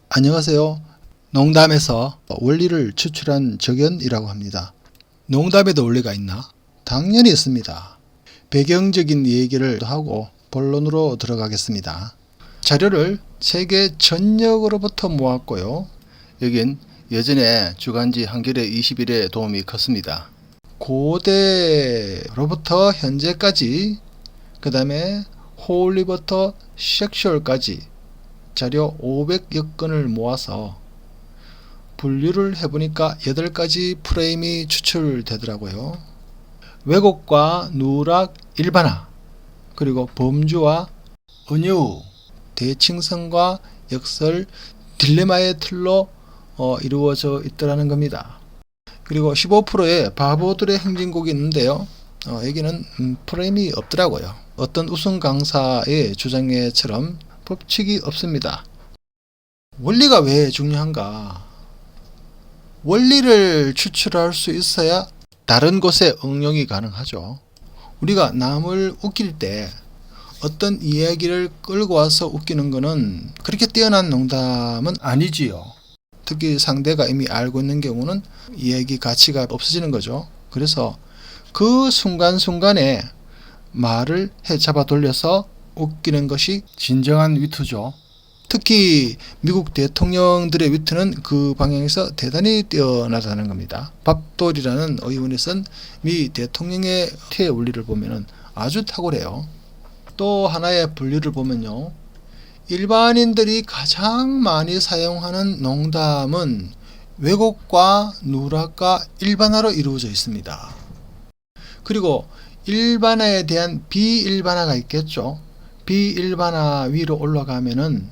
안녕하세요. 농담에서 원리를 추출한 적연이라고 합니다. 농담에도 원리가 있나? 당연히 있습니다. 배경적인 얘기를 하고 본론으로 들어가겠습니다. 자료를 세계 전역으로부터 모았고요. 여긴 예전에 주간지 한겨레 20일에 도움이 컸습니다. 고대로부터 현재까지, 그 다음에 홀리부터 섹슈얼까지 자료 500여 건을 모아서 분류를 해보니까 8가지 프레임이 추출되더라고요. 왜곡과 누락, 일반화, 그리고 범주와 은유, 대칭성과 역설, 딜레마의 틀로 이루어져 있더라는 겁니다. 그리고 15%의 바보들의 행진곡이 있는데요. 여기는 프레임이 없더라고요. 어떤 우승 강사의 주장에처럼 법칙이 없습니다. 원리가 왜 중요한가? 원리를 추출할 수 있어야 다른 곳에 응용이 가능하죠. 우리가 남을 웃길 때 어떤 이야기를 끌고 와서 웃기는 것은 그렇게 뛰어난 농담은 아니지요. 특히 상대가 이미 알고 있는 경우는 이야기 가치가 없어지는 거죠. 그래서 그 순간순간에 말을 잡아 돌려서 웃기는 것이 진정한 위트죠. 특히 미국 대통령들의 위트는 그 방향에서 대단히 뛰어나다는 겁니다. 밥돌이라는 의원이 쓴 미 대통령의 위트의 원리를 보면 아주 탁월해요. 또 하나의 분류를 보면요. 일반인들이 가장 많이 사용하는 농담은 왜곡과 누락과 일반화로 이루어져 있습니다. 그리고 일반화에 대한 비일반화가 있겠죠. 비일반화 위로 올라가면은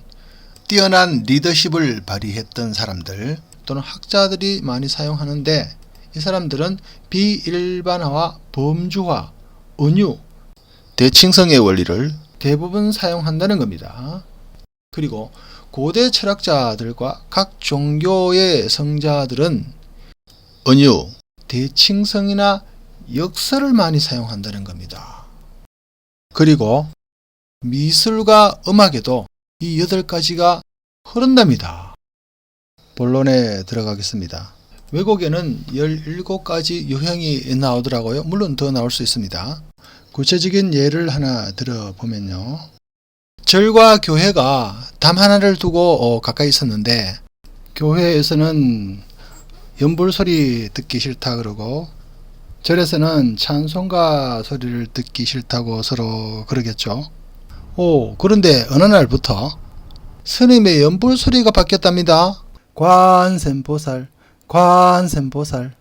뛰어난 리더십을 발휘했던 사람들 또는 학자들이 많이 사용하는데, 이 사람들은 비일반화와 범주화, 은유, 대칭성의 원리를 대부분 사용한다는 겁니다. 그리고 고대 철학자들과 각 종교의 성자들은 은유, 대칭성이나 역설을 많이 사용한다는 겁니다. 그리고 미술과 음악에도 이 8가지가 흐른답니다. 본론에 들어가겠습니다. 왜곡에는 17가지 유형이 나오더라고요. 물론 더 나올 수 있습니다. 구체적인 예를 하나 들어보면요. 절과 교회가 담 하나를 두고 가까이 있었는데, 교회에서는 연불 소리 듣기 싫다 그러고 절에서는 찬송가 소리를 듣기 싫다고 서로 그러겠죠. 그런데 어느 날부터 스님의 연불 소리가 바뀌었답니다. 관세음보살, 관세음보살.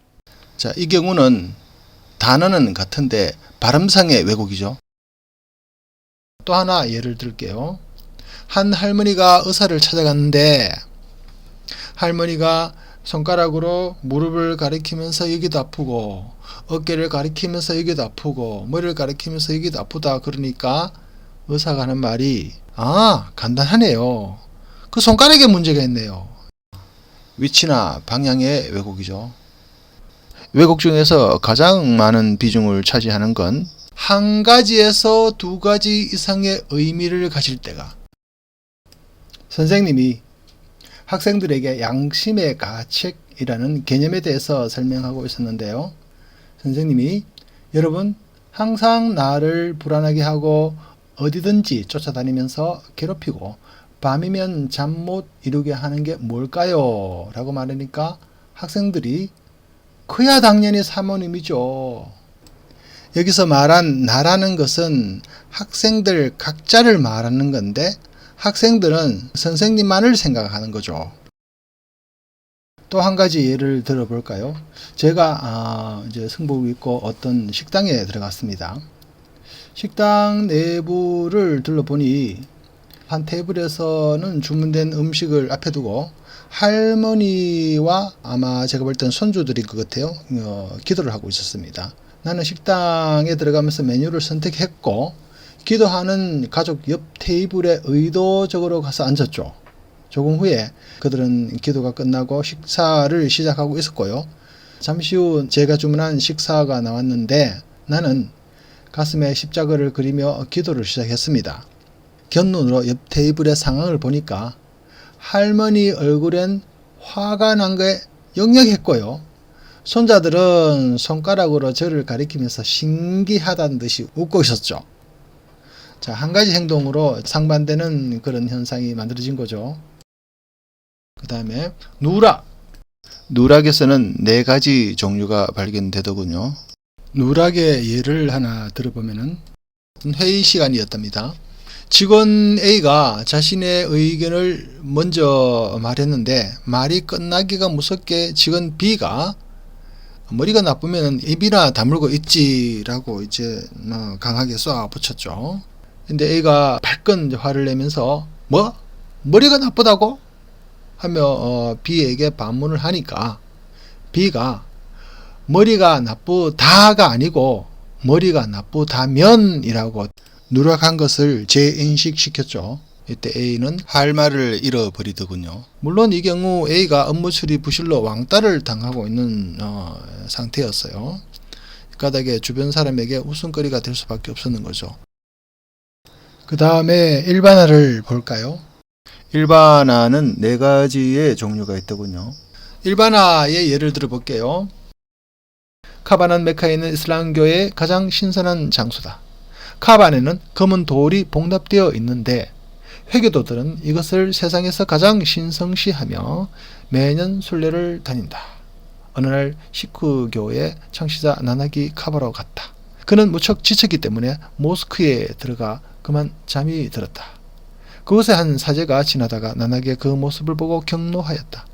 자, 이 경우는 단어는 같은데 발음상의 왜곡이죠. 또 하나 예를 들게요. 한 할머니가 의사를 찾아갔는데 할머니가 손가락으로 무릎을 가리키면서 여기도 아프고 어깨를 가리키면서 여기도 아프고 머리를 가리키면서 여기도 아프다 그러니까 의사가 하는 말이 간단하네요. 그 손가락에 문제가 있네요. 위치나 방향의 왜곡이죠. 왜곡 중에서 가장 많은 비중을 차지하는 건 한 가지에서 2가지 이상의 의미를 가질 때가. 선생님이 학생들에게 양심의 가책이라는 개념에 대해서 설명하고 있었는데요. 선생님이 여러분 항상 나를 불안하게 하고 어디든지 쫓아다니면서 괴롭히고 밤이면 잠 못 이루게 하는 게 뭘까요? 라고 말하니까 학생들이 그야 당연히 사모님이죠. 여기서 말한 나라는 것은 학생들 각자를 말하는 건데 학생들은 선생님만을 생각하는 거죠. 또 한 가지 예를 들어볼까요? 제가 이제 승복을 입고 어떤 식당에 들어갔습니다. 식당 내부를 둘러보니 한 테이블에서는 주문된 음식을 앞에 두고 할머니와 아마 제가 볼 땐 손주들인 것 같아요. 기도를 하고 있었습니다. 나는 식당에 들어가면서 메뉴를 선택했고 기도하는 가족 옆 테이블에 의도적으로 가서 앉았죠. 조금 후에 그들은 기도가 끝나고 식사를 시작하고 있었고요. 잠시 후 제가 주문한 식사가 나왔는데 나는 가슴에 십자가를 그리며 기도를 시작했습니다. 곁눈으로 옆 테이블의 상황을 보니까 할머니 얼굴엔 화가 난 게 역력했고요. 손자들은 손가락으로 저를 가리키면서 신기하다는 듯이 웃고 있었죠. 자, 한 가지 행동으로 상반되는 그런 현상이 만들어진 거죠. 그 다음에 누락. 누락에서는 4가지 종류가 발견되더군요. 누락의 예를 하나 들어보면은 회의 시간이었답니다. 직원 A가 자신의 의견을 먼저 말했는데 말이 끝나기가 무섭게 직원 B가 머리가 나쁘면 입이나 다물고 있지라고 이제 강하게 쏘아 붙였죠. 근데 A가 발끈 화를 내면서 뭐? 머리가 나쁘다고? 하며 B에게 반문을 하니까 B가 머리가 나쁘다가 아니고 머리가 나쁘다면이라고 누락한 것을 재인식시켰죠. 이때 A는 할 말을 잃어버리더군요. 물론 이 경우 A가 업무 처리 부실로 왕따를 당하고 있는 상태였어요. 가닥에 주변 사람에게 웃음거리가 될 수밖에 없었는 거죠. 그 다음에 일반화를 볼까요? 일반화는 4가지의 종류가 있더군요. 일반화의 예를 들어볼게요. 카바는 메카에 있는 이슬람교의 가장 신선한 장소다. 카바에는 검은 돌이 봉납되어 있는데 회교도들은 이것을 세상에서 가장 신성시하며 매년 순례를 다닌다. 어느 날 시크교의 창시자 나나기 카바로 갔다. 그는 무척 지쳤기 때문에 모스크에 들어가 그만 잠이 들었다. 그곳에 한 사제가 지나다가 나나기의 그 모습을 보고 경노하였다.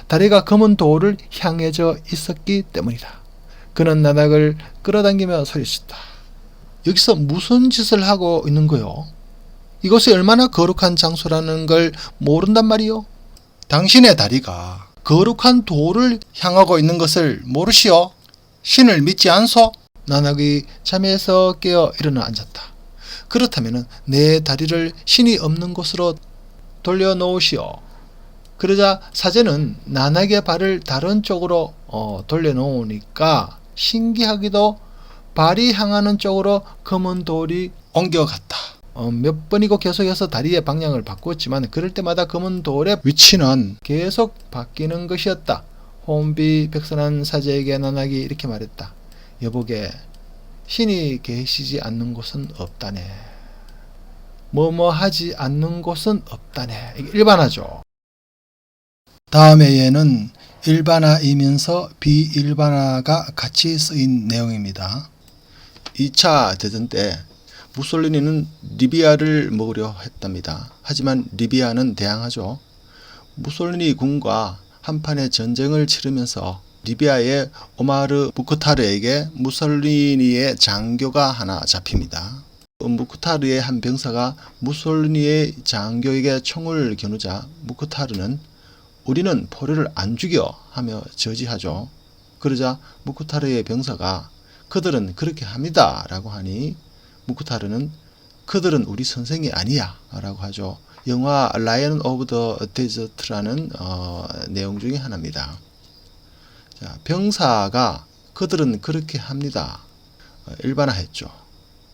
다리가 검은 돌을 향해져 있었기 때문이다. 그는 나낙을 끌어당기며 소리쳤다. 여기서 무슨 짓을 하고 있는 거요? 이것이 얼마나 거룩한 장소라는 걸 모른단 말이요? 당신의 다리가 거룩한 돌을 향하고 있는 것을 모르시오? 신을 믿지 않소? 나낙이 잠에서 깨어 일어나 앉았다. 그렇다면 내 다리를 신이 없는 곳으로 돌려놓으시오. 그러자 사제는 나낙의 발을 다른 쪽으로 돌려놓으니까 신기하게도 발이 향하는 쪽으로 검은 돌이 옮겨갔다. 몇 번이고 계속해서 다리의 방향을 바꾸었지만 그럴 때마다 검은 돌의 위치는 계속 바뀌는 것이었다. 혼비백산한 사제에게 나낙이 이렇게 말했다. 여보게, 신이 계시지 않는 곳은 없다네. 뭐뭐 하지 않는 곳은 없다네. 이게 일반화죠. 다음의 예는 일반화이면서 비일반화가 같이 쓰인 내용입니다. 2차 대전 때 무솔리니는 리비아를 먹으려 했답니다. 하지만 리비아는 대항하죠. 무솔리니 군과 한판의 전쟁을 치르면서 리비아의 오마르 무크타르에게 무솔리니의 장교가 하나 잡힙니다. 무크타르의 한 병사가 무솔리니의 장교에게 총을 겨누자 무크타르는 우리는 포로를 안 죽여 하며 저지하죠. 그러자 무크타르의 병사가 그들은 그렇게 합니다 라고 하니 무크타르는 그들은 우리 선생이 아니야 라고 하죠. 영화 라이언 오브 더 데저트라는 내용 중에 하나입니다. 자, 병사가 그들은 그렇게 합니다 일반화했죠.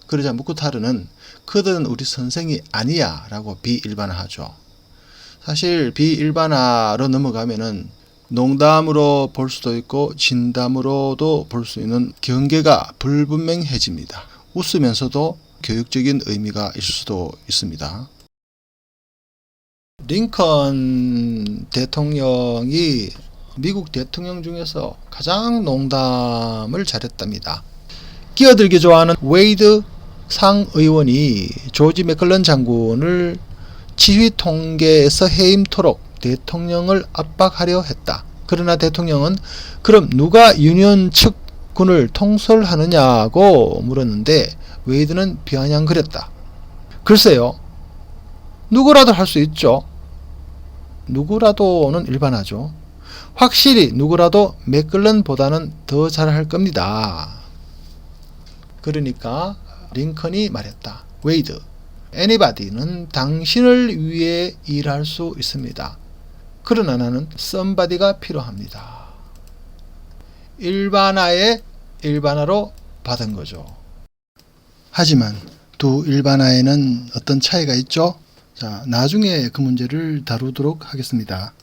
그러자 무크타르는 그들은 우리 선생이 아니야 라고 비일반화하죠. 사실 비일반화로 넘어가면은 농담으로 볼 수도 있고 진담으로도 볼 수 있는 경계가 불분명해집니다. 웃으면서도 교육적인 의미가 있을 수도 있습니다. 링컨 대통령이 미국 대통령 중에서 가장 농담을 잘했답니다. 끼어들기 좋아하는 웨이드 상의원이 조지 맥클런 장군을 지휘 통계에서 해임토록 대통령을 압박하려 했다. 그러나 대통령은 그럼 누가 유니온 측 군을 통솔하느냐고 물었는데 웨이드는 비아냥거렸다. 글쎄요. 누구라도 할 수 있죠. 누구라도는 일반하죠. 확실히 누구라도 맥클런보다는 더 잘할 겁니다. 그러니까 링컨이 말했다. 웨이드, anybody는 당신을 위해 일할 수 있습니다. 그러나 나는 somebody가 필요합니다. 일반화의 일반화로 받은 거죠. 하지만 두 일반화에는 어떤 차이가 있죠? 자, 나중에 그 문제를 다루도록 하겠습니다.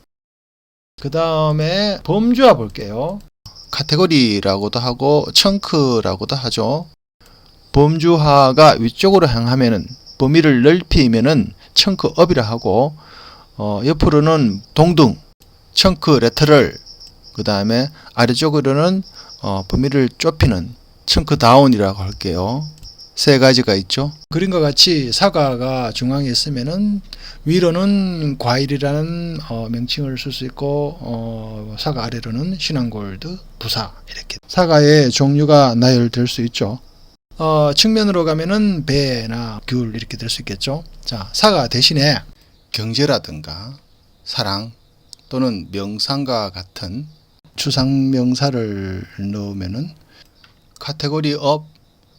그 다음에 범주화 볼게요. 카테고리라고도 하고 청크라고도 하죠. 범주화가 위쪽으로 향하면은 범위를 넓히면은 청크업이라 하고 옆으로는 동등 청크 레터럴, 그 다음에 아래쪽으로는 범위를 좁히는 청크 다운이라고 할게요. 세 가지가 있죠. 그림과 같이 사과가 중앙에 있으면은 위로는 과일이라는 명칭을 쓸 수 있고 사과 아래로는 신한골드, 부사 이렇게 사과의 종류가 나열될 수 있죠. 측면으로 가면은 배나 귤 이렇게 될 수 있겠죠. 자, 사과 대신에 경제라든가 사랑 또는 명상과 같은 추상 명사를 넣으면은 카테고리 업,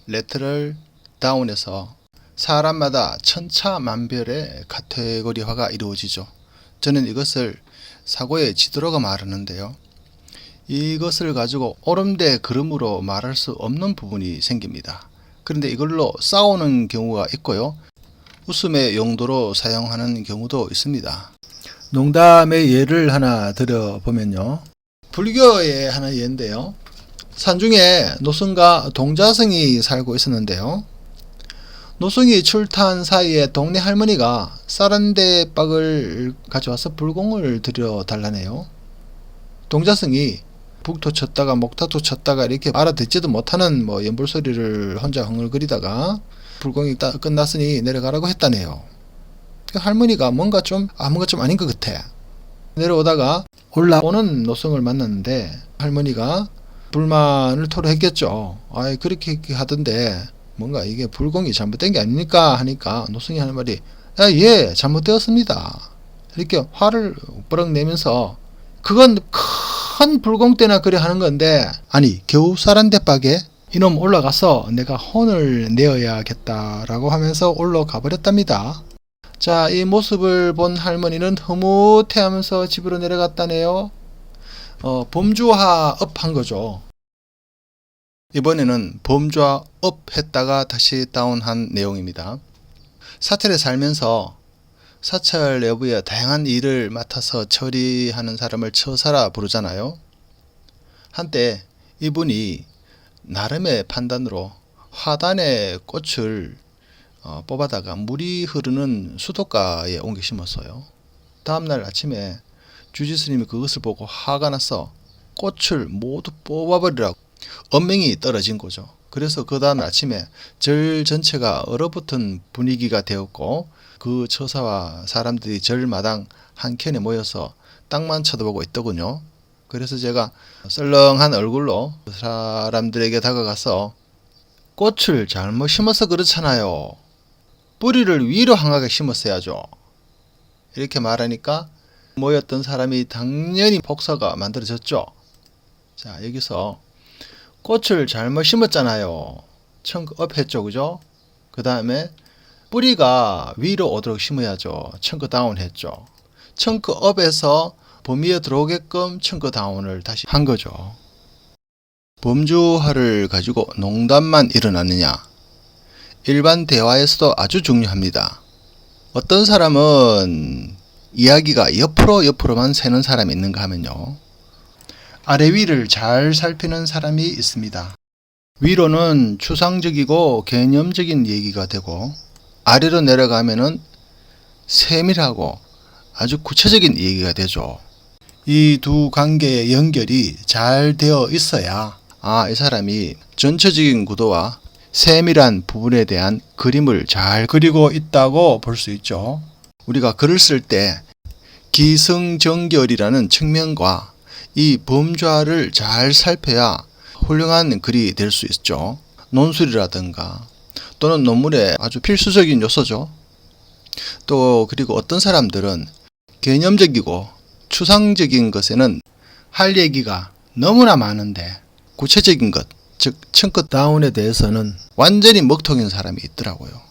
레터럴 다운에서 사람마다 천차만별의 카테고리화가 이루어지죠. 저는 이것을 사고의 지도라고 말하는데요. 이것을 가지고 오름대 걸음으로 말할 수 없는 부분이 생깁니다. 그런데 이걸로 싸우는 경우가 있고요. 웃음의 용도로 사용하는 경우도 있습니다. 농담의 예를 하나 들어보면요. 불교의 하나 예인데요. 산중에 노승과 동자승이 살고 있었는데요. 노승이 출타한 사이에 동네 할머니가 쌀 한 대 빡을 가져와서 불공을 들여 달라네요. 동자승이 북도 쳤다가 목타도 쳤다가 이렇게 알아듣지도 못하는 연불소리를 혼자 흥얼거리다가 불공이 끝났으니 내려가라고 했다네요. 할머니가 뭔가 좀 아닌 것 같아. 내려오다가 올라오는 노승을 만났는데 할머니가 불만을 토로했겠죠. 그렇게 하던데 뭔가 이게 불공이 잘못된 게 아닙니까 하니까 노승이 하는 말이 예 잘못되었습니다. 이렇게 화를 버럭 내면서 그건 큰 불공 때나 그래 하는 건데 아니 겨우 쌀 한 대 빡에 이놈 올라가서 내가 혼을 내어야겠다라고 하면서 올라가 버렸답니다. 자, 이 모습을 본 할머니는 흐뭇해하면서 집으로 내려갔다네요. 범주화 업 한 거죠. 이번에는 범주화 업 했다가 다시 다운한 내용입니다. 사찰에 살면서 사찰 내부의 다양한 일을 맡아서 처리하는 사람을 처사라 부르잖아요. 한때 이분이 나름의 판단으로 화단에 꽃을 뽑아다가 물이 흐르는 수도가에 옮겨 심었어요. 다음날 아침에 주지스님이 그것을 보고 화가 나서 꽃을 모두 뽑아버리라고 엄명이 떨어진 거죠. 그래서 그 다음 아침에 절 전체가 얼어붙은 분위기가 되었고 그 처사와 사람들이 절마당 한켠에 모여서 땅만 쳐다보고 있더군요. 그래서 제가 썰렁한 얼굴로 그 사람들에게 다가가서 꽃을 잘못 심어서 그렇잖아요. 뿌리를 위로 향하게 심었어야죠. 이렇게 말하니까 모였던 사람이 당연히 복사가 만들어졌죠. 자, 여기서 꽃을 잘못 심었잖아요. 청크업 했죠, 그죠? 그 다음에 뿌리가 위로 오도록 심어야죠. 청크 다운 했죠. 청크업에서 범위에 들어오게끔 청크 다운을 다시 한 거죠. 범주화를 가지고 농담만 일어나느냐? 일반 대화에서도 아주 중요합니다. 어떤 사람은 이야기가 옆으로만 새는 사람이 있는가 하면요. 아래 위를 잘 살피는 사람이 있습니다. 위로는 추상적이고 개념적인 얘기가 되고 아래로 내려가면은 세밀하고 아주 구체적인 얘기가 되죠. 이 두 관계의 연결이 잘 되어 있어야 이 사람이 전체적인 구도와 세밀한 부분에 대한 그림을 잘 그리고 있다고 볼 수 있죠. 우리가 글을 쓸 때 기승전결이라는 측면과 이 범주화를 잘 살펴야 훌륭한 글이 될 수 있죠. 논술이라든가 또는 논문의 아주 필수적인 요소죠. 또 그리고 어떤 사람들은 개념적이고 추상적인 것에는 할 얘기가 너무나 많은데 구체적인 것, 즉 청크 다운에 대해서는 완전히 먹통인 사람이 있더라고요.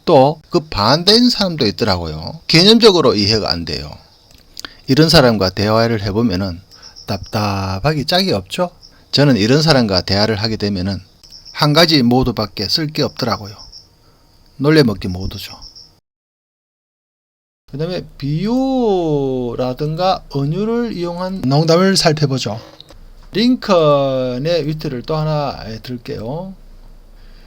또 그 반대인 사람도 있더라고요. 개념적으로 이해가 안 돼요. 이런 사람과 대화를 해보면은 답답하기 짝이 없죠. 저는 이런 사람과 대화를 하게 되면은 한 가지 모두밖에 쓸 게 없더라고요. 놀래먹기 모두죠. 그 다음에 비유라든가 은유를 이용한 농담을 살펴보죠. 링컨의 위트를 또 하나 들게요.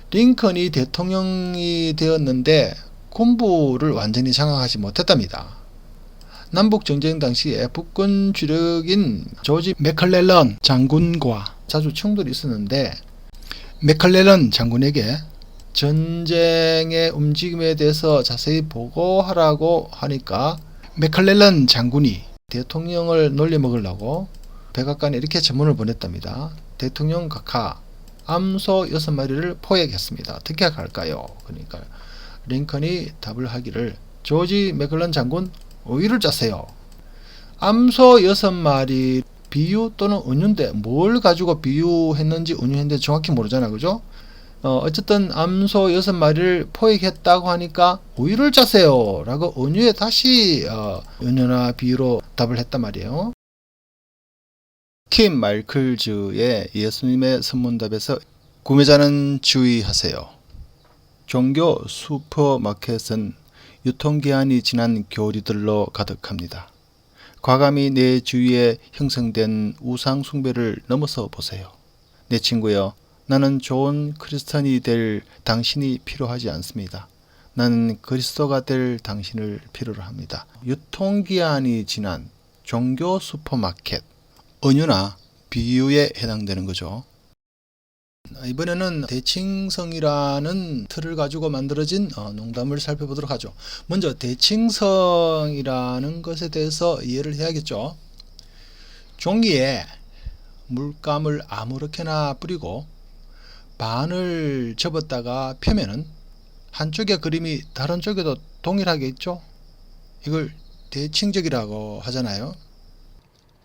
링컨이 대통령이 되었는데 군부를 완전히 장악하지 못했답니다. 남북전쟁 당시에 북군 주력인 조지 맥클렐런 장군과 자주 충돌이 있었는데, 맥클렐런 장군에게 전쟁의 움직임에 대해서 자세히 보고하라고 하니까 맥클렐런 장군이 대통령을 놀려먹으려고 백악관에 이렇게 전문을 보냈답니다. 대통령 각하 암소 6마리를 포획했습니다. 어떻게 할까요? 그러니까 링컨이 답을 하기를, 조지 맥클렐런 장군 우위를 짜세요. 암소 6마리 비유 또는 은유인데 뭘 가지고 비유했는지 은유했는지 정확히 모르잖아, 그죠? 어쨌든 암소 6마리를 포획했다고 하니까 우유를 짜세요 라고 은유에 다시 은유나 비유로 답을 했단 말이에요. 킴 마이클즈의 예수님의 선문답에서 구매자는 주의하세요. 종교 슈퍼마켓은 유통기한이 지난 교리들로 가득합니다. 과감히 내 주위에 형성된 우상 숭배를 넘어서 보세요. 내 친구여, 나는 좋은 크리스천이 될 당신이 필요하지 않습니다. 나는 그리스도가 될 당신을 필요로 합니다. 유통기한이 지난 종교 슈퍼마켓, 은유나 비유에 해당되는 거죠. 이번에는 대칭성이라는 틀을 가지고 만들어진 농담을 살펴보도록 하죠. 먼저 대칭성이라는 것에 대해서 이해를 해야겠죠. 종이에 물감을 아무렇게나 뿌리고 반을 접었다가 펴면은 한쪽의 그림이 다른 쪽에도 동일하게 있죠. 이걸 대칭적이라고 하잖아요.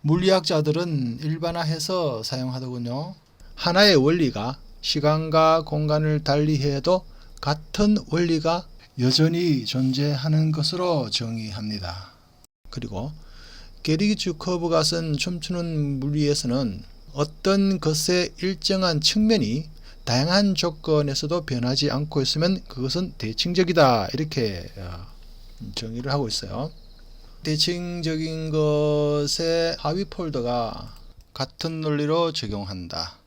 물리학자들은 일반화해서 사용하더군요. 하나의 원리가 시간과 공간을 달리해도 같은 원리가 여전히 존재하는 것으로 정의합니다. 그리고 게리츠 커브가 쓴 춤추는 물리에서는 어떤 것의 일정한 측면이 다양한 조건에서도 변하지 않고 있으면 그것은 대칭적이다, 이렇게 정의를 하고 있어요. 대칭적인 것의 하위 폴더가 같은 논리로 적용한다.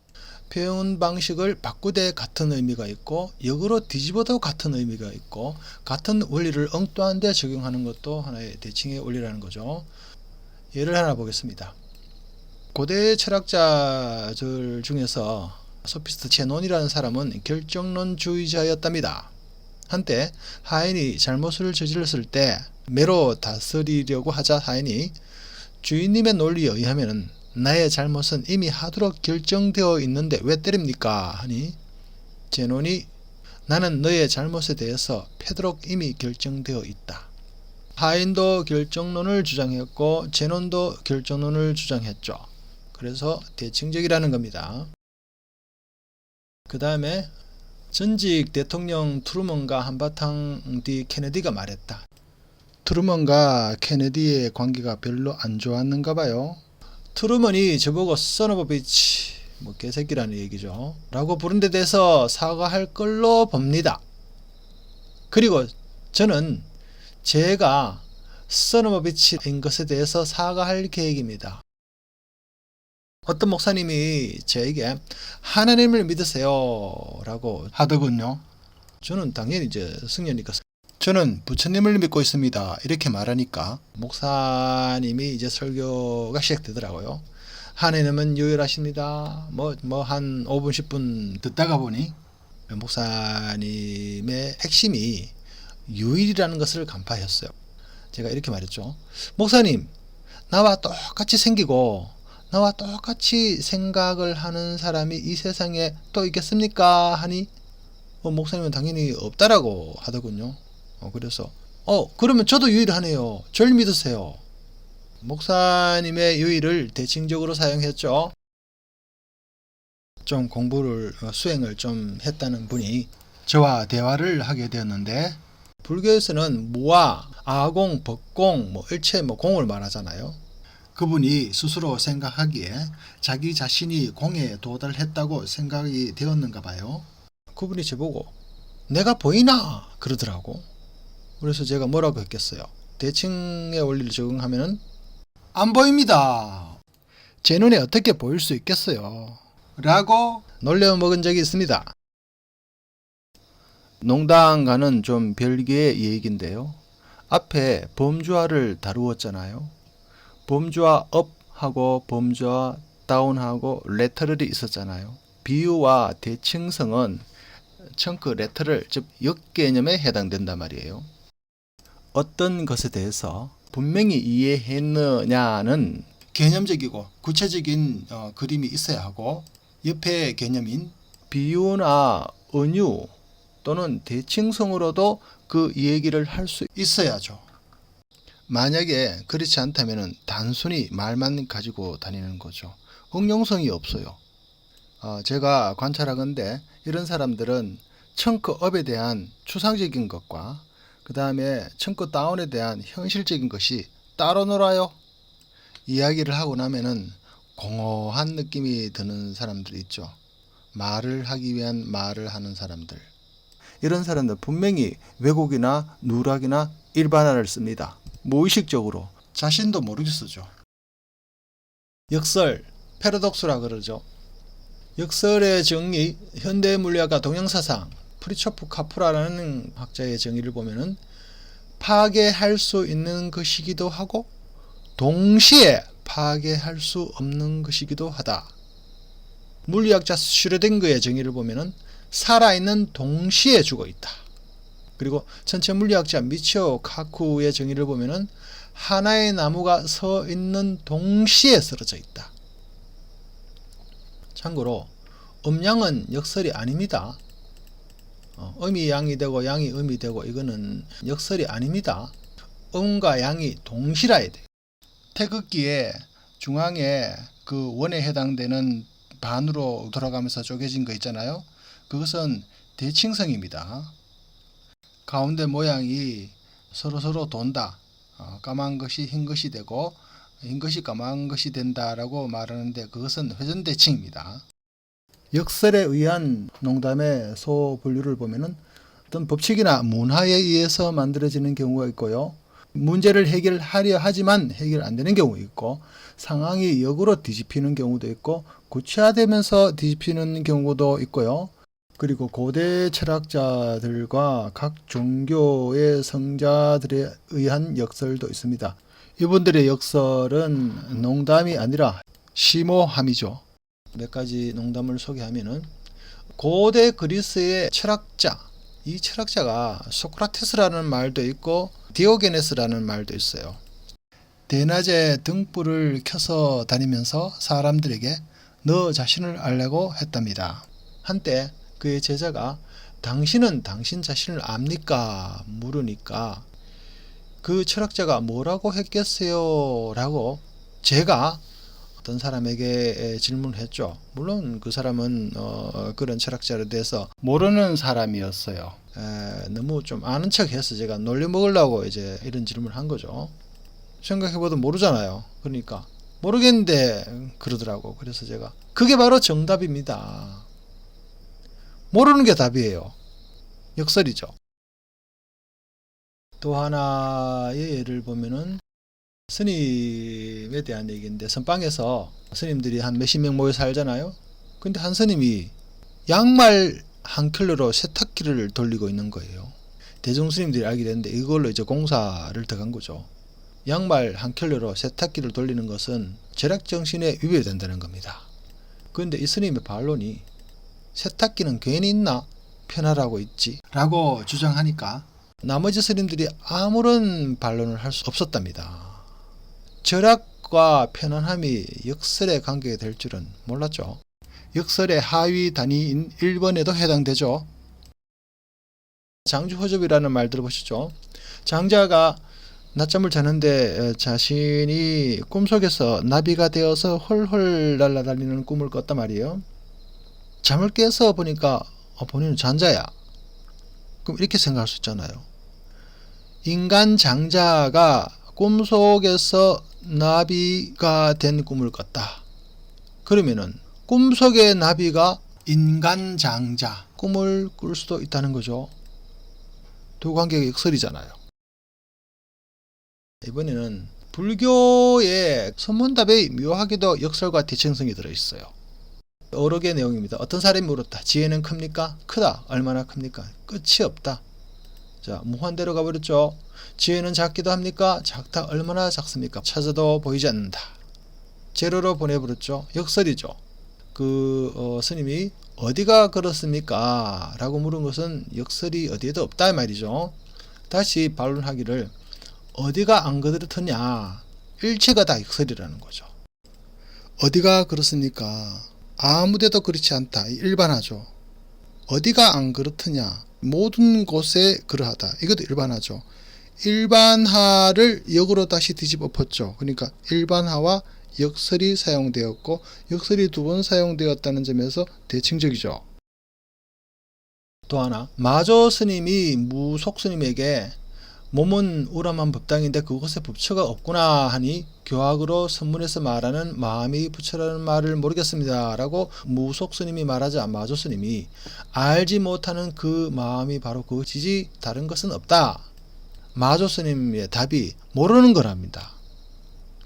표현 방식을 바꾸되 같은 의미가 있고 역으로 뒤집어도 같은 의미가 있고 같은 원리를 엉뚱한 데 적용하는 것도 하나의 대칭의 원리라는 거죠. 예를 하나 보겠습니다. 고대 철학자들 중에서 소피스트 제논이라는 사람은 결정론주의자였답니다. 한때 하인이 잘못을 저질렀을 때 매로 다스리려고 하자 하인이 주인님의 논리에 의하면 나의 잘못은 이미 하도록 결정되어 있는데 왜 때립니까? 하니 제논이 나는 너의 잘못에 대해서 패도록 이미 결정되어 있다. 하인도 결정론을 주장했고 제논도 결정론을 주장했죠. 그래서 대칭적이라는 겁니다. 그 다음에 전직 대통령 트루먼과 한바탕 뒤 케네디가 말했다. 트루먼과 케네디의 관계가 별로 안 좋았는가 봐요. 트루먼이 저보고 son of a bitch, 개새끼라는 얘기죠, 라고 부른 데 대해서 사과할 걸로 봅니다. 그리고 저는 제가 son of a bitch인 것에 대해서 사과할 계획입니다. 어떤 목사님이 저에게 하나님을 믿으세요 라고 하더군요. 저는 당연히 이제 승려니까 저는 부처님을 믿고 있습니다 이렇게 말하니까 목사님이 이제 설교가 시작되더라고요. 하나님은 유일하십니다. 한 5분 10분 듣다가 보니 목사님의 핵심이 유일이라는 것을 간파했어요. 제가 이렇게 말했죠. 목사님, 나와 똑같이 생기고 나와 똑같이 생각을 하는 사람이 이 세상에 또 있겠습니까? 하니 목사님은 당연히 없다라고 하더군요. 그래서 그러면 저도 유일하네요. 절 믿으세요. 목사님의 유일을 대칭적으로 사용했죠. 좀 공부를 수행을 좀 했다는 분이 저와 대화를 하게 되었는데, 불교에서는 무아, 아공, 법공, 일체 공을 말하잖아요. 그분이 스스로 생각하기에 자기 자신이 공에 도달했다고 생각이 되었는가 봐요. 그분이 저보고 내가 보이나? 그러더라고. 그래서 제가 뭐라고 했겠어요? 대칭의 원리를 적용하면은 안 보입니다. 제 눈에 어떻게 보일 수 있겠어요? 라고 놀려먹은 적이 있습니다. 농담과는 좀 별개의 얘기인데요. 앞에 범주화를 다루었잖아요. 범주화 업하고 범주화 다운하고 레터럴이 있었잖아요. 비유와 대칭성은 청크 레터럴, 즉 역개념에 해당된단 말이에요. 어떤 것에 대해서 분명히 이해했느냐는 개념적이고 구체적인 그림이 있어야 하고, 옆에 개념인 비유나 은유 또는 대칭성으로도 그 얘기를 할 수 있어야죠. 만약에 그렇지 않다면 단순히 말만 가지고 다니는 거죠. 응용성이 없어요. 제가 관찰하건대 이런 사람들은 청크업에 대한 추상적인 것과 그 다음에 청크다운에 대한 현실적인 것이 따로 놀아요. 이야기를 하고 나면은 공허한 느낌이 드는 사람들이 있죠. 말을 하기 위한 말을 하는 사람들. 이런 사람들 분명히 왜곡이나 누락이나 일반화를 씁니다. 무의식적으로 자신도 모르게 쓰죠. 역설, 패러독스라 그러죠. 역설의 정의, 현대물리학과 동양사상 프리초프 카프라라는 학자의 정의를 보면은 파괴할 수 있는 것이기도 하고 동시에 파괴할 수 없는 것이기도 하다. 물리학자 슈레딩거의 정의를 보면은 살아있는 동시에 죽어있다. 그리고 전체 물리학자 미치오 카쿠의 정의를 보면은 하나의 나무가 서 있는 동시에 쓰러져 있다. 참고로 음양은 역설이 아닙니다. 음이 양이 되고 양이 음이 되고 이거는 역설이 아닙니다. 음과 양이 동시라야 돼요. 태극기의 중앙에 그 원에 해당되는 반으로 돌아가면서 쪼개진 거 있잖아요. 그것은 대칭성입니다. 가운데 모양이 서로 돈다. 까만 것이 흰 것이 되고 흰 것이 까만 것이 된다라고 말하는데 그것은 회전대칭입니다. 역설에 의한 농담의 소분류를 보면은 어떤 법칙이나 문화에 의해서 만들어지는 경우가 있고요. 문제를 해결하려 하지만 해결 안 되는 경우 있고, 상황이 역으로 뒤집히는 경우도 있고, 구체화되면서 뒤집히는 경우도 있고요. 그리고 고대 철학자들과 각 종교의 성자들에 의한 역설도 있습니다. 이분들의 역설은 농담이 아니라 심오함이죠. 몇 가지 농담을 소개하면은, 고대 그리스의 철학자, 이 철학자가 소크라테스라는 말도 있고 디오게네스라는 말도 있어요. 대낮에 등불을 켜서 다니면서 사람들에게 너 자신을 알라고 했답니다. 한때 그의 제자가 당신은 당신 자신을 압니까? 물으니까 그 철학자가 뭐라고 했겠어요? 라고 제가 어떤 사람에게 질문을 했죠. 물론 그 사람은 그런 철학자에 대해서 모르는 사람이었어요. 너무 좀 아는 척해서 제가 놀려 먹으려고 이제 이런 질문을 한 거죠. 생각해봐도 모르잖아요. 그러니까 모르겠는데 그러더라고. 그래서 제가 그게 바로 정답입니다. 모르는 게 답이에요. 역설이죠. 또 하나의 예를 보면은 스님에 대한 얘기인데, 선방에서 스님들이 한 몇십 명 모여 살잖아요. 근데 한 스님이 양말 한 켤레로 세탁기를 돌리고 있는 거예요. 대중 스님들이 알게 됐는데 이걸로 이제 공사를 들어간 거죠. 양말 한 켤레로 세탁기를 돌리는 것은 절약정신에 위배된다는 겁니다. 그런데 이 스님의 반론이 세탁기는 괜히 있나? 편하라고 있지 라고 주장하니까 나머지 스님들이 아무런 반론을 할 수 없었답니다. 절약과 편안함이 역설의 관계가 될 줄은 몰랐죠. 역설의 하위 단위인 1번에도 해당되죠. 장주호접이라는 말 들어보시죠. 장자가 낮잠을 자는데 자신이 꿈속에서 나비가 되어서 헐헐 날아다니는 꿈을 꿨단 말이에요. 잠을 깨서 보니까 본인은 장자야. 그럼 이렇게 생각할 수 있잖아요. 인간 장자가 꿈속에서 나비가 된 꿈을 꿨다. 그러면은 꿈속의 나비가 인간 장자 꿈을 꿀 수도 있다는 거죠. 두 관계가 역설이잖아요. 이번에는 불교의 선문답에 묘하게도 역설과 대칭성이 들어있어요. 여러 개의 내용입니다. 어떤 사람이 물었다. 지혜는 큽니까? 크다. 얼마나 큽니까? 끝이 없다. 자, 무한대로 가버렸죠. 지혜는 작기도 합니까? 작다. 얼마나 작습니까? 찾아도 보이지 않는다. 제로로 보내버렸죠. 역설이죠. 스님이 어디가 그렇습니까? 라고 물은 것은 역설이 어디에도 없다 말이죠. 다시 반론하기를 어디가 안 그렇더냐? 일체가 다 역설이라는 거죠. 어디가 그렇습니까? 아무데도 그렇지 않다. 일반하죠. 어디가 안 그렇더냐? 모든 곳에 그러하다. 이것도 일반하죠. 일반하를 역으로 다시 뒤집어 엎었죠. 그러니까 일반하와 역설이 사용되었고 역설이 2번 사용되었다는 점에서 대칭적이죠. 또 하나, 마조 스님이 무속 스님에게 몸은 우람한 법당인데 그곳에 부처가 없구나 하니 교학으로 선문에서 말하는 마음이 부처라는 말을 모르겠습니다 라고 무속 스님이 말하자 마조 스님이 알지 못하는 그 마음이 바로 그것이지 다른 것은 없다. 마조 스님의 답이 모르는 거랍니다.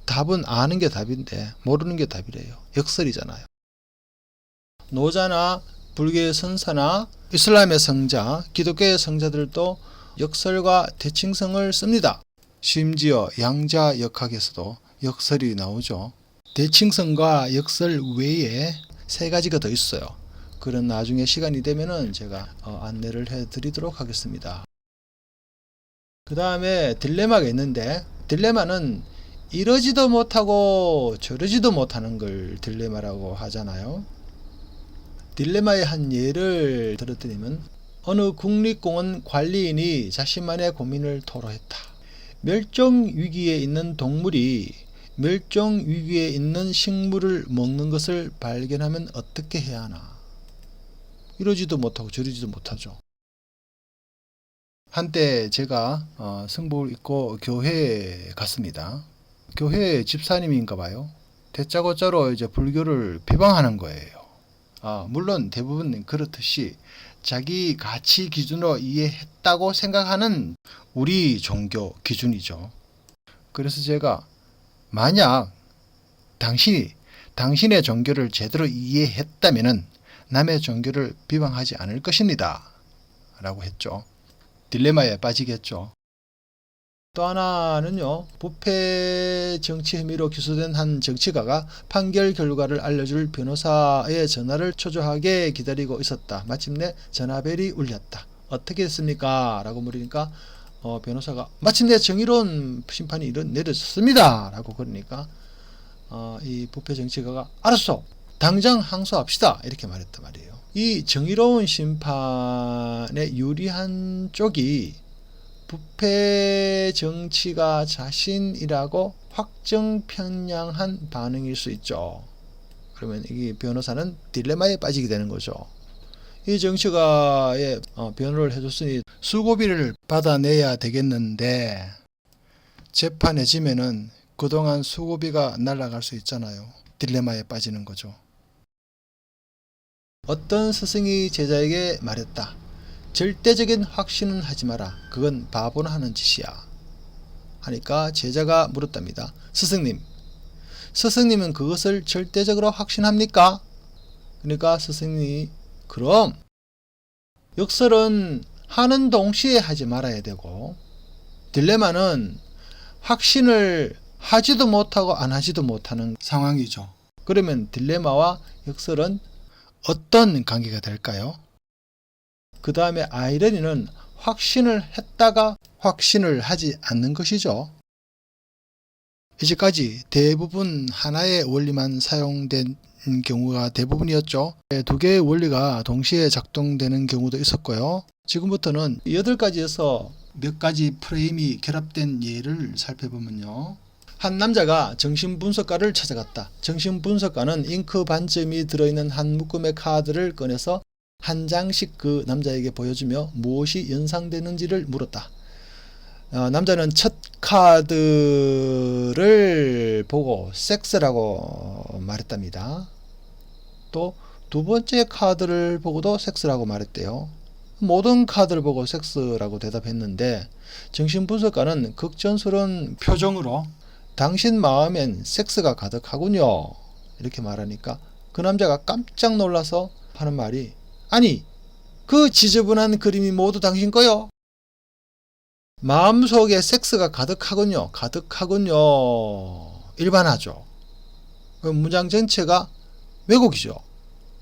답은 아는 게 답인데 모르는 게 답이래요. 역설이잖아요. 노자나 불교의 선사나 이슬람의 성자, 기독교의 성자들도 역설과 대칭성을 씁니다. 심지어 양자 역학에서도 역설이 나오죠. 대칭성과 역설 외에 3가지가 더 있어요. 그런 나중에 시간이 되면은 제가 안내를 해드리도록 하겠습니다. 그 다음에 딜레마가 있는데 딜레마는 이러지도 못하고 저러지도 못하는 걸 딜레마라고 하잖아요. 딜레마의 한 예를 들어드리면 어느 국립공원 관리인이 자신만의 고민을 토로했다. 멸종위기에 있는 동물이 멸종위기에 있는 식물을 먹는 것을 발견하면 어떻게 해야 하나. 이러지도 못하고 저러지도 못하죠. 한때 제가 승복을 입고 교회에 갔습니다. 교회 집사님인가 봐요. 대짜고짜로 이제 불교를 비방하는 거예요. 물론 대부분 그렇듯이 자기 가치 기준으로 이해했다고 생각하는 우리 종교 기준이죠. 그래서 제가 만약 당신의 종교를 제대로 이해했다면 남의 종교를 비방하지 않을 것입니다. 라고 했죠. 딜레마에 빠지겠죠. 또 하나는요, 부패 정치 혐의로 기소된 한 정치가가 판결 결과를 알려줄 변호사의 전화를 초조하게 기다리고 있었다. 마침내 전화벨이 울렸다. 어떻게 됐습니까? 라고 물으니까 변호사가 마침내 정의로운 심판이 내렸습니다. 라고 그러니까 이 부패 정치가가 알았어. 당장 항소합시다. 이렇게 말했단 말이에요. 이 정의로운 심판에 유리한 쪽이 부패 정치가 자신이라고 확정 편향한 반응일 수 있죠. 그러면 이 변호사는 딜레마에 빠지게 되는 거죠. 이 정치가의 변호를 해줬으니 수고비를 받아내야 되겠는데 재판에 지면은 그동안 수고비가 날아갈 수 있잖아요. 딜레마에 빠지는 거죠. 어떤 스승이 제자에게 말했다. 절대적인 확신은 하지 마라. 그건 바보나 하는 짓이야. 하니까 제자가 물었답니다. 스승님은 그것을 절대적으로 확신합니까? 그러니까 스승님이 그럼 역설은 하는 동시에 하지 말아야 되고 딜레마는 확신을 하지도 못하고 안 하지도 못하는 상황이죠. 그러면 딜레마와 역설은 어떤 관계가 될까요? 그 다음에 아이러니는 확신을 했다가 확신을 하지 않는 것이죠. 이제까지 대부분 하나의 원리만 사용된 경우가 대부분이었죠. 2개의 원리가 동시에 작동되는 경우도 있었고요. 지금부터는 8가지에서 몇 가지 프레임이 결합된 예를 살펴보면요. 한 남자가 정신분석가를 찾아갔다. 정신분석가는 잉크 반점이 들어있는 한 묶음의 카드를 꺼내서 한 장씩 그 남자에게 보여주며 무엇이 연상되는지를 물었다. 남자는 첫 카드를 보고 섹스라고 말했답니다. 또 2번째 카드를 보고도 섹스라고 말했대요. 모든 카드를 보고 섹스라고 대답했는데 정신분석가는 극전스러운 표정으로 당신 마음엔 섹스가 가득하군요. 이렇게 말하니까 그 남자가 깜짝 놀라서 하는 말이 아니 그 지저분한 그림이 모두 당신 거요? 마음속에 섹스가 가득하군요. 가득하군요. 일반하죠. 그 문장 전체가 왜곡이죠.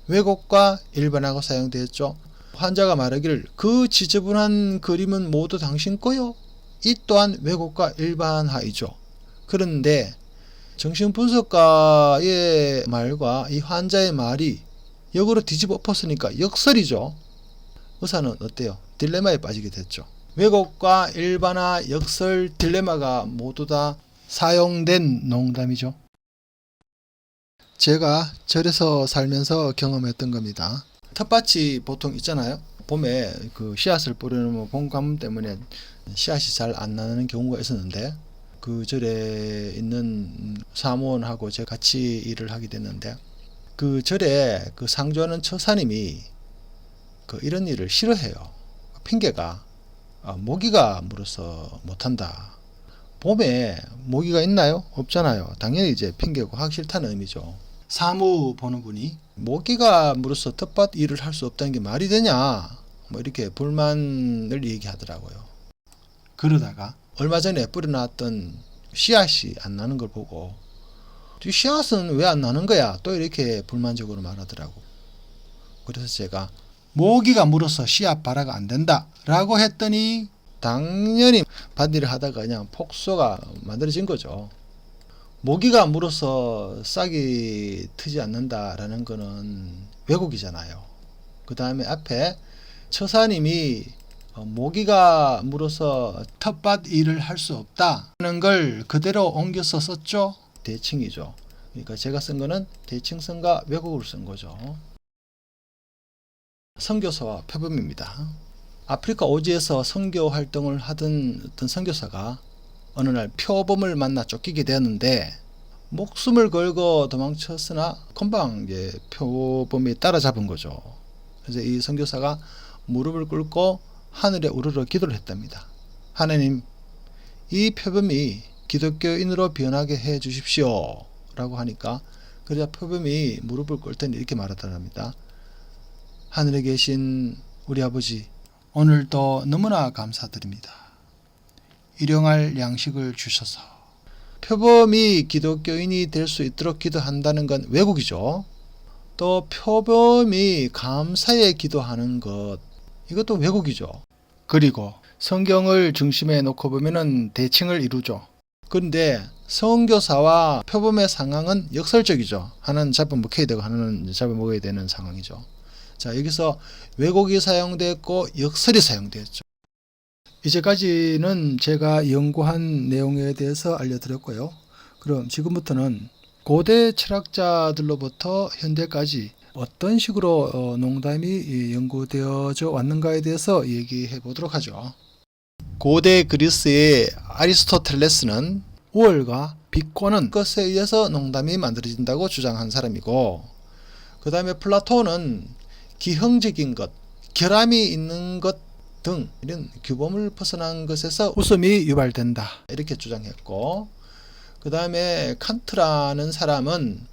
왜곡과 일반화가 사용되었죠. 환자가 말하기를 그 지저분한 그림은 모두 당신 거요? 이 또한 왜곡과 일반화이죠. 그런데 정신분석가의 말과 이 환자의 말이 역으로 뒤집어 엎었으니까 역설이죠. 의사는 어때요? 딜레마에 빠지게 됐죠. 왜곡과 일반화, 역설, 딜레마가 모두 다 사용된 농담이죠. 제가 절에서 살면서 경험했던 겁니다. 텃밭이 보통 있잖아요. 봄에 그 씨앗을 뿌리는 봄 가뭄 때문에 씨앗이 잘 안 나는 경우가 있었는데 그 절에 있는 사무원하고 제가 같이 일을 하게 됐는데 그 절에 그 상주하는 처사님이 그 이런 일을 싫어해요. 핑계가 모기가 물어서 못한다. 봄에 모기가 있나요? 없잖아요. 당연히 이제 핑계고 하기 싫다는 의미죠. 사무 보는 분이 모기가 물어서 텃밭 일을 할 수 없다는 게 말이 되냐? 뭐 이렇게 불만을 얘기하더라고요. 그러다가 얼마 전에 뿌려놨던 씨앗이 안 나는 걸 보고 씨앗은 왜 안 나는 거야? 또 이렇게 불만적으로 말하더라고. 그래서 제가 모기가 물어서 씨앗 발화가 안 된다 라고 했더니 당연히 반대를 하다가 그냥 폭소가 만들어진 거죠. 모기가 물어서 싹이 트지 않는다라는 거는 왜곡이잖아요. 그 다음에 앞에 처사님이 모기가 물어서 텃밭 일을 할 수 없다는 걸 그대로 옮겨서 썼죠. 대칭이죠. 그러니까 제가 쓴 거는 대칭성과 왜곡으로 쓴 거죠. 선교사와 표범입니다. 아프리카 오지에서 선교 활동을 하던 어떤 선교사가 어느 날 표범을 만나 쫓기게 되었는데 목숨을 걸고 도망쳤으나 금방 이제 표범이 따라잡은 거죠. 그래서 이 선교사가 무릎을 꿇고 하늘에 우러러 기도를 했답니다. 하나님, 이 표범이 기독교인으로 변하게 해 주십시오 라고 하니까 그러자 표범이 무릎을 꿇더니 이렇게 말하더랍니다. 하늘에 계신 우리 아버지, 오늘도 너무나 감사드립니다. 일용할 양식을 주셔서. 표범이 기독교인이 될 수 있도록 기도한다는 건 왜곡이죠. 또 표범이 감사에 기도하는 것, 이것도 왜곡이죠. 그리고 성경을 중심에 놓고 보면은 대칭을 이루죠. 그런데 선교사와 표범의 상황은 역설적이죠. 하나는 잡아먹혀야 되고 하나는 잡아먹어야 되는 상황이죠. 자, 여기서 왜곡이 사용됐고 역설이 사용되었죠. 이제까지는 제가 연구한 내용에 대해서 알려드렸고요. 그럼 지금부터는 고대 철학자들로부터 현대까지 어떤 식으로 농담이 연구되어져 왔는가에 대해서 얘기해 보도록 하죠. 고대 그리스의 아리스토텔레스는 우월과 비꼬는 것에 의해서 농담이 만들어진다고 주장한 사람이고, 그 다음에 플라톤은 기형적인 것, 결함이 있는 것 등 이런 규범을 벗어난 것에서 웃음이 유발된다 이렇게 주장했고, 그 다음에 칸트라는 사람은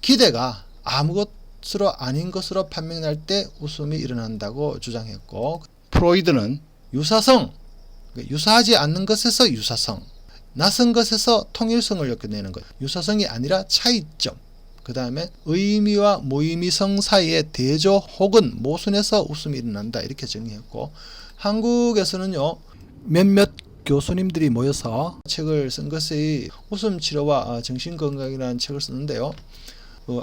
기대가 아무것으로 아닌 것으로 판명날 때 웃음이 일어난다고 주장했고, 프로이드는 유사성, 유사하지 않는 것에서 유사성, 낯선 것에서 통일성을 엮어내는 것, 유사성이 아니라 차이점, 그 다음에 의미와 무의미성 사이의 대조 혹은 모순에서 웃음이 일어난다 이렇게 정의했고, 한국에서는요 몇몇 교수님들이 모여서 책을 쓴 것이 웃음치료와 정신건강이라는 책을 썼는데요.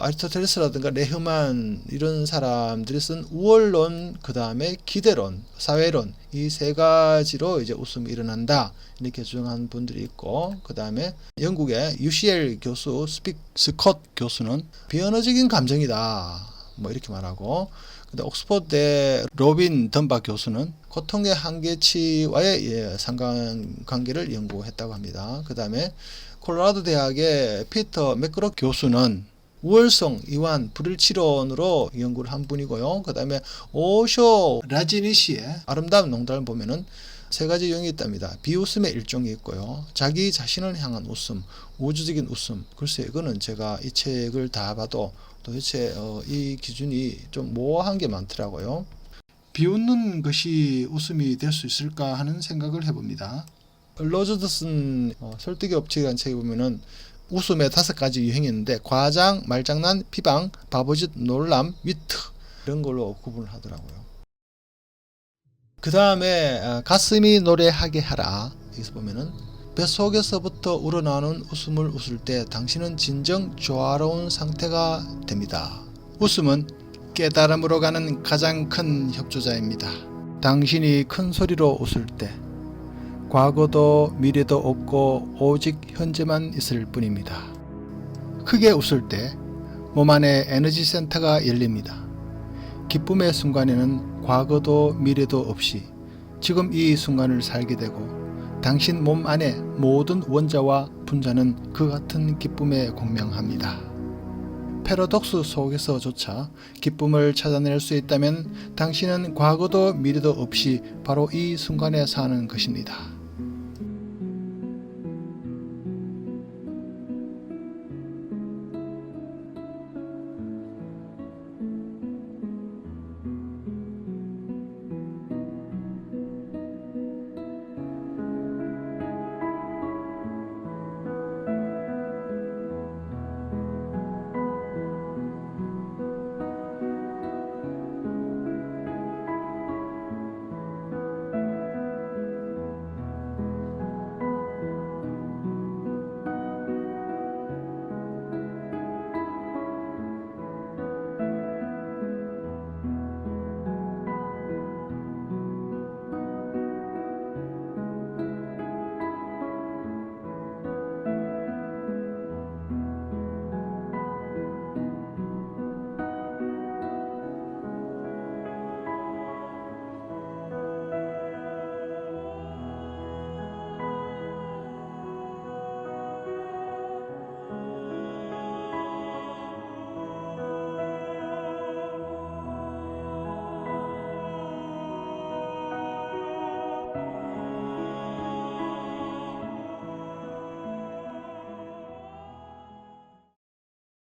아리스토텔레스라든가 레흐만 이런 사람들이 쓴 우월론, 그 다음에 기대론, 사회론, 이 세 가지로 이제 웃음이 일어난다 이렇게 주장한 분들이 있고, 그 다음에 영국의 UCL 교수 스콧 교수는 비언어적인 감정이다 뭐 이렇게 말하고, 근데 옥스퍼드대 로빈 던바 교수는 고통의 한계치와의 상관관계를 연구했다고 합니다. 그 다음에 콜로라도 대학의 피터 맥그로 교수는 우월성, 이완, 불일치론으로 연구를 한 분이고요. 그 다음에 오쇼 라지니시의 아름다운 농담을 보면은 세 가지 유형이 있답니다. 비웃음의 일종이 있고요. 자기 자신을 향한 웃음, 우주적인 웃음. 글쎄 이거는 제가 이 책을 다 봐도 도대체 이 기준이 좀 모호한 게 많더라고요. 비웃는 것이 웃음이 될 수 있을까 하는 생각을 해봅니다. 로저드슨 설득의 법칙이라는 책에 보면은 웃음의 5가지 유형이 있는데 과장, 말장난, 비방, 바보짓, 놀람, 위트 이런 걸로 구분을 하더라고요. 그 다음에 가슴이 노래하게 하라. 여기서 보면은 뱃속에서부터 우러나오는 웃음을 웃을 때 당신은 진정 조화로운 상태가 됩니다. 웃음은 깨달음으로 가는 가장 큰 협조자입니다. 당신이 큰 소리로 웃을 때 과거도 미래도 없고 오직 현재만 있을 뿐입니다. 크게 웃을 때 몸 안에 에너지 센터가 열립니다. 기쁨의 순간에는 과거도 미래도 없이 지금 이 순간을 살게 되고 당신 몸 안의 모든 원자와 분자는 그 같은 기쁨에 공명합니다. 패러독스 속에서조차 기쁨을 찾아낼 수 있다면 당신은 과거도 미래도 없이 바로 이 순간에 사는 것입니다.